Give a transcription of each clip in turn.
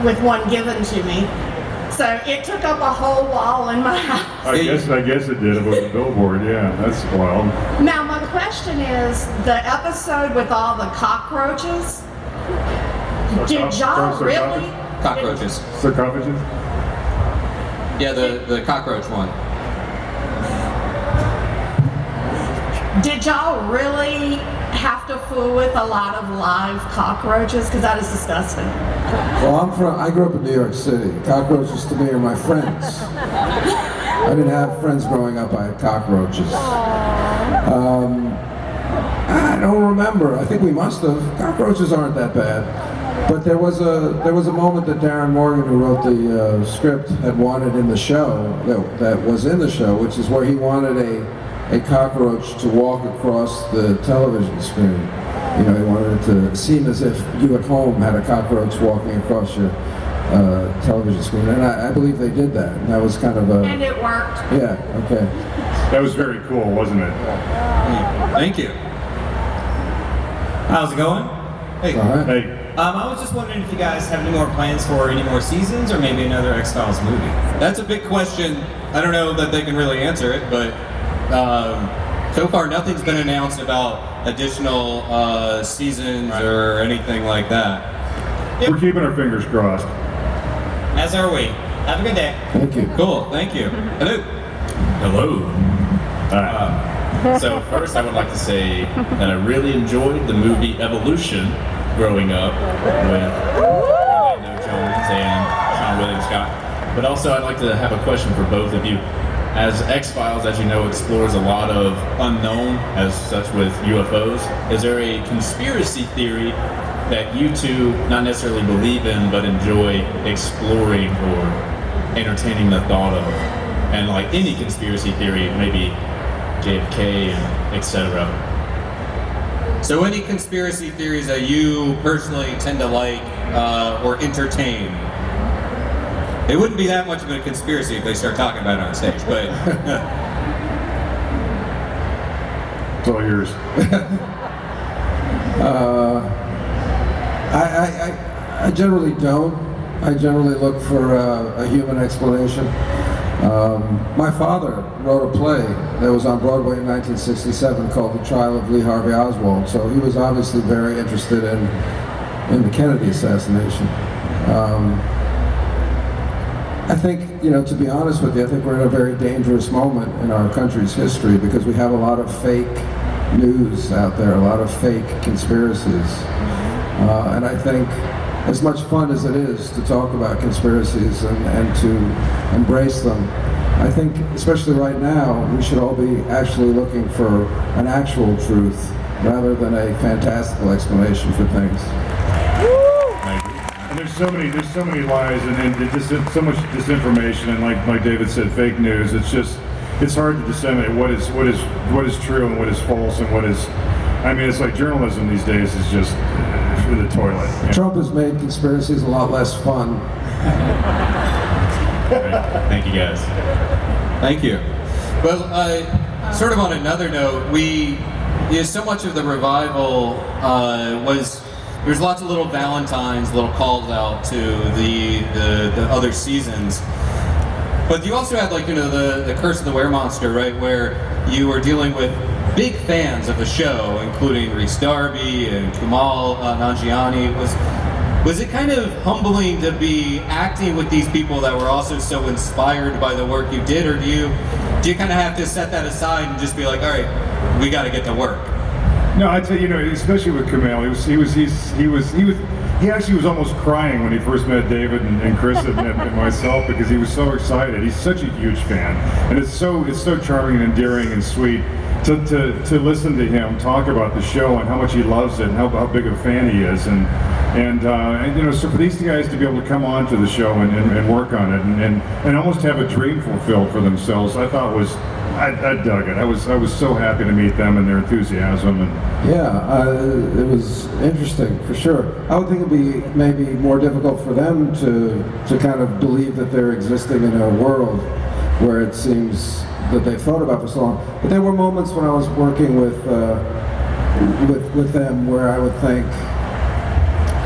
with one given to me. So it took up a whole wall in my house. I guess it did. It was a billboard. Yeah, that's wild. Now my question is, the episode with all the cockroaches, did y'all really? Cockroaches. Sarcophagus? Yeah, the cockroach one. Did y'all really have to fool with a lot of live cockroaches? Because that is disgusting. Well, I grew up in New York City. Cockroaches to me are my friends. I didn't have friends growing up. I had cockroaches. I don't remember. I think we must have. Cockroaches aren't that bad. But there was a moment that Darren Morgan, who wrote the script, had wanted in the show, that was in the show, which is where he wanted a cockroach to walk across the television screen. You know, he wanted it to seem as if you at home had a cockroach walking across your television screen. And I believe they did that. And that was kind of a... And it worked. Yeah, okay. That was very cool, wasn't it? Thank you. How's it going? Hey. All right. Hey, I was just wondering if you guys have any more plans for any more seasons or maybe another X-Files movie. That's a big question. I don't know that they can really answer it, but so far nothing's been announced about additional seasons or anything like that. we're keeping our fingers crossed. As are we. Have a good day. Thank you. Cool, thank you. Hello. Hello. So first I would like to say that I really enjoyed the movie Evolution growing up with Orlando Jones and Sean William Scott. But also I'd like to have a question for both of you. As X-Files, as you know, explores a lot of unknown, as such with UFOs, is there a conspiracy theory that you two not necessarily believe in but enjoy exploring or entertaining the thought of? And like any conspiracy theory, maybe JFK and etc. So any conspiracy theories that you personally tend to like or entertain? It wouldn't be that much of a conspiracy if they start talking about it on stage, but It's all yours. I generally don't. I generally look for a human explanation. My father wrote a play that was on Broadway in 1967 called The Trial of Lee Harvey Oswald, so he was obviously very interested in the Kennedy assassination. I think, you know, to be honest with you, I think we're in a very dangerous moment in our country's history because we have a lot of fake news out there, a lot of fake conspiracies. And I think as much fun as it is to talk about conspiracies and to embrace them, I think, especially right now, we should all be actually looking for an actual truth rather than a fantastical explanation for things. And there's so many lies and just so much disinformation and like David said, fake news. It's hard to disseminate what is true and what is false and what is. I mean, it's like journalism these days is just through the toilet. You know? Trump has made conspiracies a lot less fun. Thank you guys. thank you. Well, sort of on another note, so much of the revival there's lots of little Valentines, little calls out to the other seasons. But you also had like, you know, the Curse of the Weremonster, right, where you were dealing with big fans of the show, including Rhys Darby and Kumail Nanjiani. Was it kind of humbling to be acting with these people that were also so inspired by the work you did, or do you kind of have to set that aside and just be like, all right, we got to get to work? No, I'd say, you know, especially with Kumail, he actually was almost crying when he first met David and Chris and myself because he was so excited. He's such a huge fan, and it's so charming and endearing and sweet to listen to him talk about the show and how much he loves it and how big a fan he is, and you know, so for these guys to be able to come on to the show and work on it and almost have a dream fulfilled for themselves, I thought I dug it. I was so happy to meet them and their enthusiasm. And Yeah, it was interesting for sure. I would think it'd be maybe more difficult for them to kind of believe that they're existing in a world where it seems that they've thought about for so long. But there were moments when I was working with them where I would think,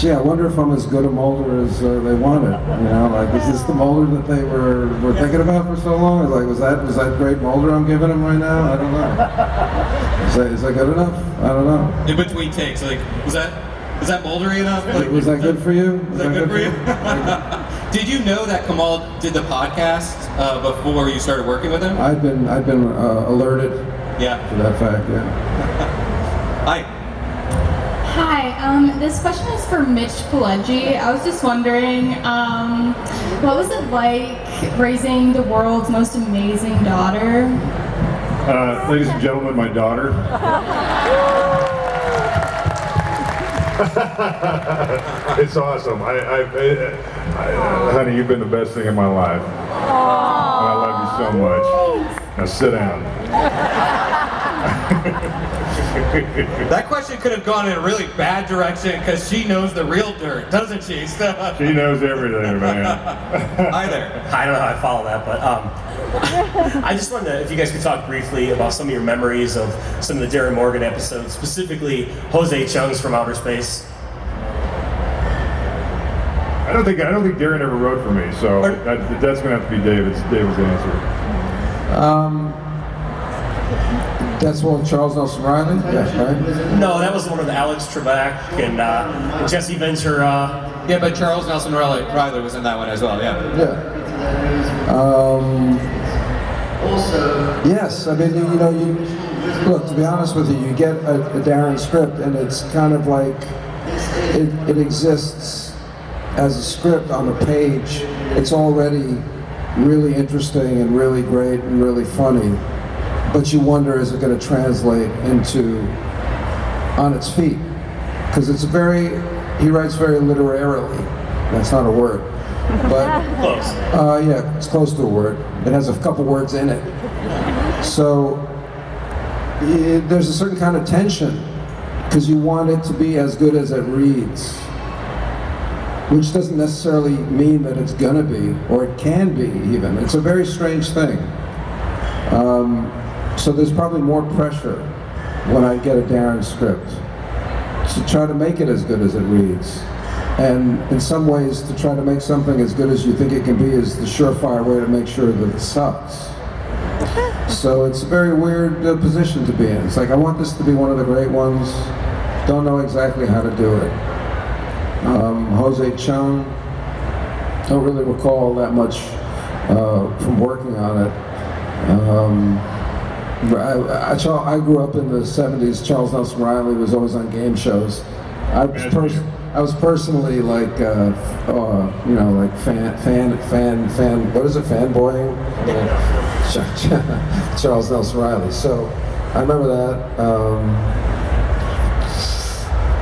Gee, I wonder if I'm as good a Mulder as they wanted. You know, like, is this the Mulder that they were thinking about for so long? Like, was that great Mulder I'm giving him right now? I don't know. Is that good enough? I don't know. In between takes, like, was that moldery enough? Like, Was that good for you? Was that good for you? Did you know that Kamal did the podcast before you started working with him? I've been alerted Yeah. to that fact. Yeah. Hi. Hi, this question is for Mitch Pileggi. I was just wondering, what was it like raising the world's most amazing daughter? Ladies and gentlemen, my daughter. It's awesome. Honey, you've been the best thing in my life. And I love you so much. Now sit down. That question could have gone in a really bad direction because she knows the real dirt, doesn't she? So, She knows everything, man. hi there. I don't know how I follow that, but I just wanted to, if you guys could talk briefly about some of your memories of some of the Darren Morgan episodes, specifically Jose Chung's From Outer Space. I don't think Darren ever wrote for me, so that's gonna have to be David's answer. That's one Charles Nelson Riley. Yeah, right. No, that was the one with Alex Trebek and Jesse Ventura. Yeah, but Charles Nelson Riley was in that one as well, yeah. Yeah. Yes, I mean, you look, to be honest with you, you get a Darren script and it's kind of like, it exists as a script on a page. It's already really interesting and really great and really funny, but you wonder, is it going to translate into on its feet? Because he writes very literarily. That's not a word. But Close. yeah, it's close to a word. It has a couple words in it. So there's a certain kind of tension because you want it to be as good as it reads, which doesn't necessarily mean that it's gonna be, or it can be even. It's a very strange thing. So there's probably more pressure when I get a Darren script to try to make it as good as it reads. And in some ways, to try to make something as good as you think it can be is the surefire way to make sure that it sucks. So it's a very weird position to be in. It's like, I want this to be one of the great ones, don't know exactly how to do it. Jose Chung, don't really recall that much from working on it. I grew up in the 70s. Charles Nelson Riley was always on game shows. I was personally like, like fan. What is it? Fanboying? Charles Nelson Riley. So I remember that.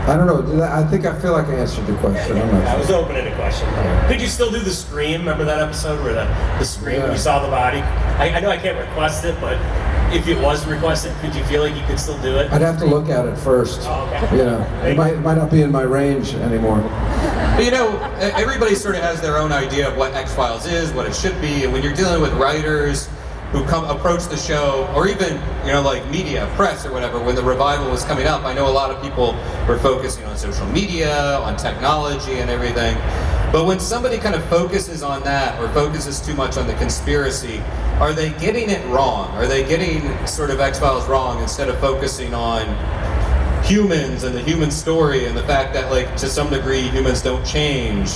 I don't know. I feel like I answered the question. I'm not I was sure. opening a question. Could you still do the scream? Remember that episode where the scream when Yeah. you saw the body? I know I can't request it, but if it was requested, could you feel like you could still do it? I'd have to look at it first. Oh, okay. You know, it might not be in my range anymore. But everybody sort of has their own idea of what X-Files is, what it should be, and when you're dealing with writers who approach the show, or even, like media, press or whatever, when the revival was coming up, I know a lot of people were focusing on social media, on technology and everything. But when somebody kind of focuses on that, or focuses too much on the conspiracy, are they getting it wrong? Are they getting sort of X-Files wrong instead of focusing on humans and the human story and the fact that, like, to some degree, humans don't change?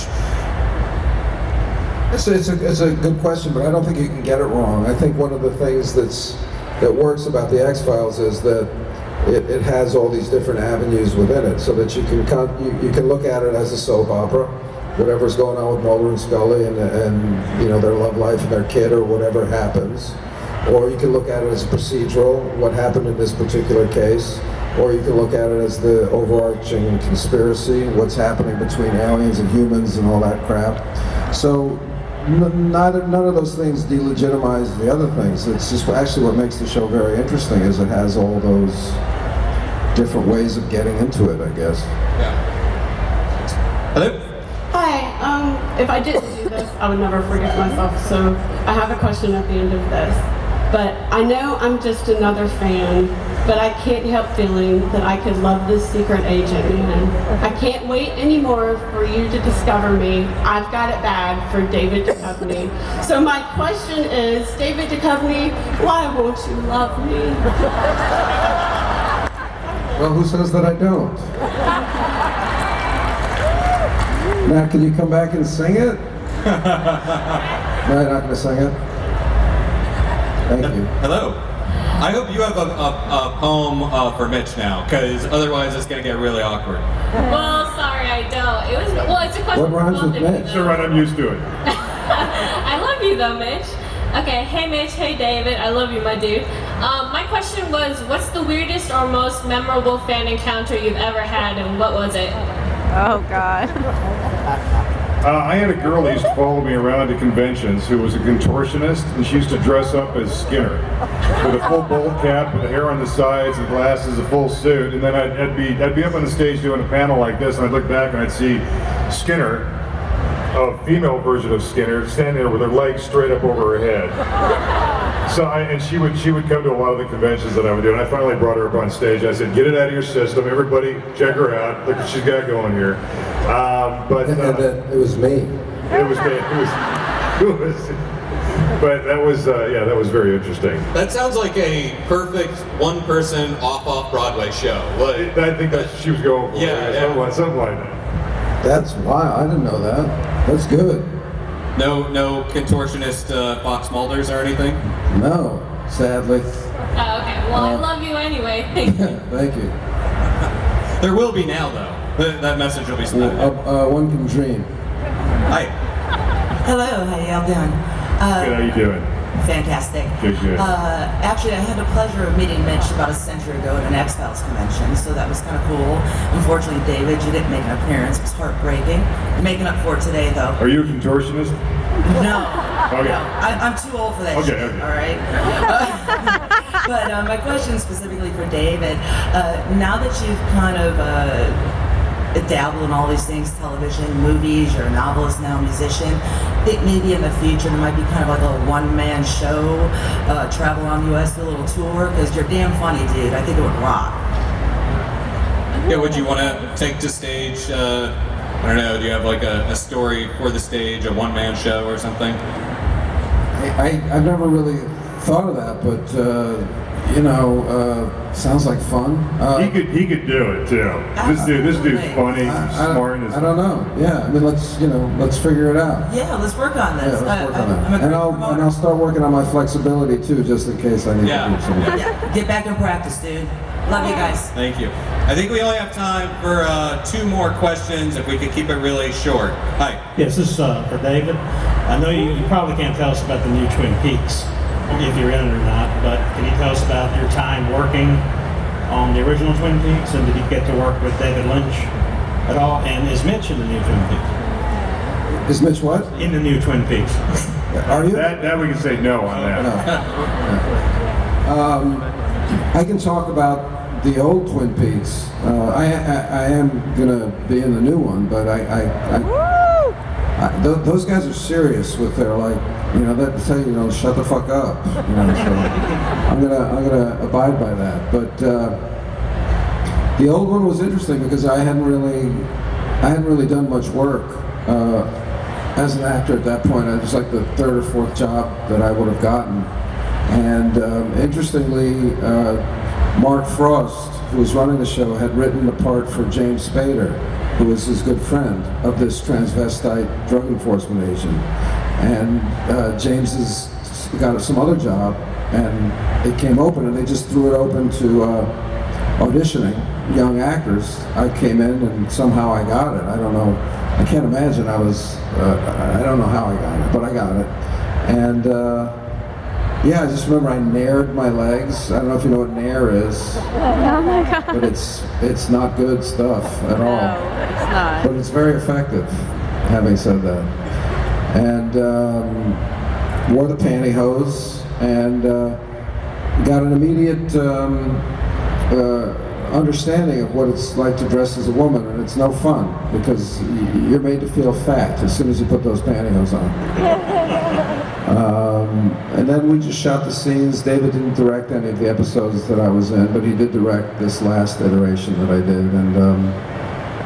It's a good question, but I don't think you can get it wrong. I think one of the things that works about the X-Files is that it has all these different avenues within it, so that you can look at it as a soap opera, whatever's going on with Mulder and Scully and their love life and their kid or whatever happens, or you can look at it as a procedural, what happened in this particular case, or you can look at it as the overarching conspiracy, what's happening between aliens and humans and all that crap. So none of those things delegitimize the other things. It's just actually what makes the show very interesting is it has all those different ways of getting into it, I guess. Yeah. Hello? Hi, if I didn't do this, I would never forgive myself, so I have a question at the end of this. But I know I'm just another fan, but I can't help feeling that I could love this secret agent man. I can't wait anymore for you to discover me. I've got it bad for David Duchovny. So my question is, David Duchovny, why won't you love me? Well, who says that I don't? Now, can you come back and sing it? No, you're not going to sing it? Thank you. Hello. I hope you have a poem for Mitch now, because otherwise it's going to get really awkward. Well, sorry, I don't. It's a question. What rhymes with Mitch? Sure, right, I'm used to it. I love you though, Mitch. Okay, hey Mitch, hey David, I love you, my dude. My question was, what's the weirdest or most memorable fan encounter you've ever had, and what was it? Oh God. I had a girl that used to follow me around to conventions who was a contortionist, and she used to dress up as Skinner with a full bowl cap, with the hair on the sides, and glasses, a full suit. And then I'd be up on the stage doing a panel like this, and I'd look back and I'd see Skinner, a female version of Skinner, standing there with her legs straight up over her head. So she would come to a lot of the conventions that I would do, and I finally brought her up on stage. I said, "Get it out of your system, everybody, check her out. Look what she's got going here." It was me. It was. But that was that was very interesting. That sounds like a perfect one-person off-Broadway show. Like, I think that's what she was going for. Yeah. Something like that. That's wow. I didn't know that. That's good. No contortionist Fox Mulders or anything? No, sadly. Oh, okay. Well, I love you anyway. Thank you. Thank you. There will be now, though. That message will be sent. One can dream. Hi. Hello, how y'all doing? Good, how you doing? Fantastic. Good. Actually, I had the pleasure of meeting Mitch about a century ago at an X-Files convention, so that was kind of cool. Unfortunately, David, you didn't make an appearance. It was heartbreaking. You're making up for it today, though. Are you a contortionist? No. Okay. No, I'm too old for that shit, Okay. all right? But my question specifically for David, now that you've kind of dabble in all these things, television, movies, you're a novelist now, musician, I think maybe in the future there might be kind of like a one-man show, travel around the US, do a little tour, because you're damn funny, dude. I think it would rock. Yeah, would you want to take to stage, I don't know, do you have like a story for the stage, a one-man show or something? I've never really thought of that, but sounds like fun. He could do it too. This dude's funny, smart. I don't know. Yeah, I mean, let's figure it out. Yeah, let's work on this. Yeah, let's work on that. I'm a And great I'll promoter. start working on my flexibility too, just in case I need to do something. Yeah, get back in practice, dude. Love you guys. Thank you. I think we only have time for 2 more questions, if we could keep it really short. Hi. Yes, this is for David. I know you probably can't tell us about the new Twin Peaks, if you're in it or not, but can you tell us about your time working on the original Twin Peaks, and did you get to work with David Lynch at all? And is Mitch in the new Twin Peaks? Is Mitch what? In the new Twin Peaks. Are you? That we can say no on that. No. I can talk about the old Twin Peaks. I am gonna be in the new one, but those guys are serious with their they say shut the fuck up. So I'm gonna abide by that. But the old one was interesting because I hadn't really done much work as an actor at that point. It was like the 3rd or 4th job that I would have gotten. And interestingly, Mark Frost, who was running the show, had written the part for James Spader, who was his good friend of this transvestite drug enforcement agent. And James has got some other job, and it came open, and they just threw it open to auditioning young actors. I came in, and somehow I got it. I don't know. I can't imagine I don't know how I got it, but I got it. And yeah, I just remember I nared my legs. I don't know if you know what nair is. Oh my God. But it's not good stuff at all. No, it's not. But it's very effective, having said that. And wore the pantyhose and got an immediate understanding of what it's like to dress as a woman, and it's no fun because you're made to feel fat as soon as you put those pantyhose on. And then we just shot the scenes. David didn't direct any of the episodes that I was in, but he did direct this last iteration that I did. And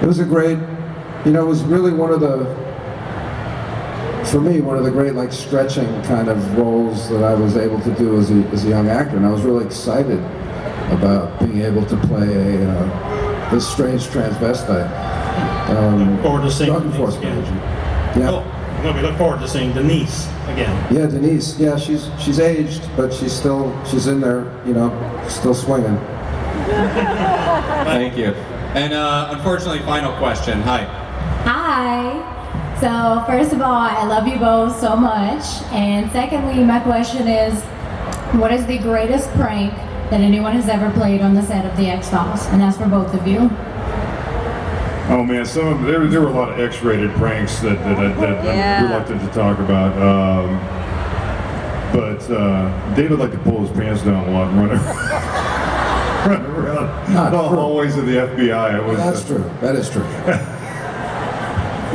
it was a great, it was really one of the, for me, one of the great like stretching kind of roles that I was able to do as a young actor. And I was really excited about being able to play this strange transvestite. Look forward to seeing drug Denise enforcement again. agent. Yeah. Cool. We look forward to seeing Denise again. Yeah, Denise. Yeah, she's aged, but she's in there, still swinging. Thank you. And unfortunately, final question. Hi. Hi. So first of all, I love you both so much. And secondly, my question is, what is the greatest prank that anyone has ever played on the set of The X-Files? And that's for both of you. Oh man, there were a lot of X-rated pranks that I'm reluctant to talk about. But David liked to pull his pants down a lot and run around the hallways of the FBI. That's true. That is true.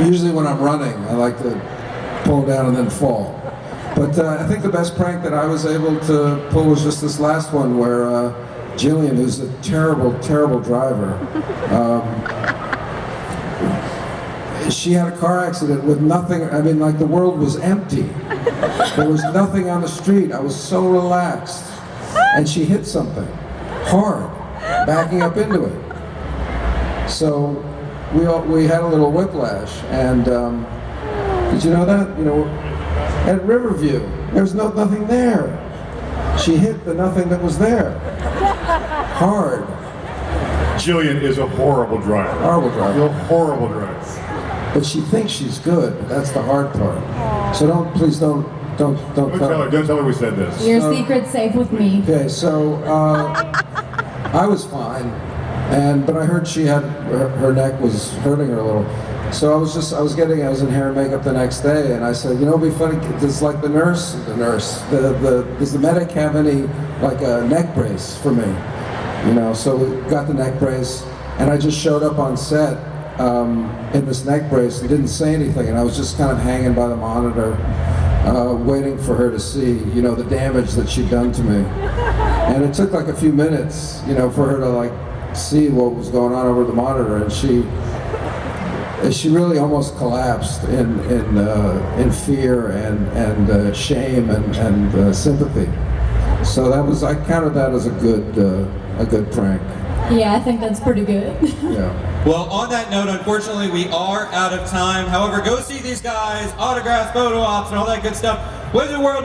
Usually when I'm running, I like to pull down and then fall. But I think the best prank that I was able to pull was just this last one where Jillian, who's a terrible, terrible driver, she had a car accident with nothing. I mean, like the world was empty. There was nothing on the street. I was so relaxed. And she hit something hard, backing up into it. So we had a little whiplash. And did you know that? At Riverview, there's nothing there. She hit the nothing that was there. Hard. Jillian is a horrible driver. Horrible driver. A horrible driver. But she thinks she's good. That's the hard part. So please don't tell her. Don't tell her we said this. Your secret's safe with me. Okay, so I was fine, but I heard she had her neck was hurting her a little. So I was in hair and makeup the next day, and I said, it'd be funny. Does like the does the medic have any like a neck brace for me? So we got the neck brace, and I just showed up on set in this neck brace and didn't say anything, and I was just kind of hanging by the monitor, waiting for her to see, the damage that she'd done to me. And it took like a few minutes, for her to like see what was going on over the monitor, and she really almost collapsed in fear and shame and sympathy. So I counted that as a good prank. Yeah, I think that's pretty good. Yeah. Well, on that note, unfortunately, we are out of time. However, go see these guys, autographs, photo ops, and all that good stuff. Wizard World.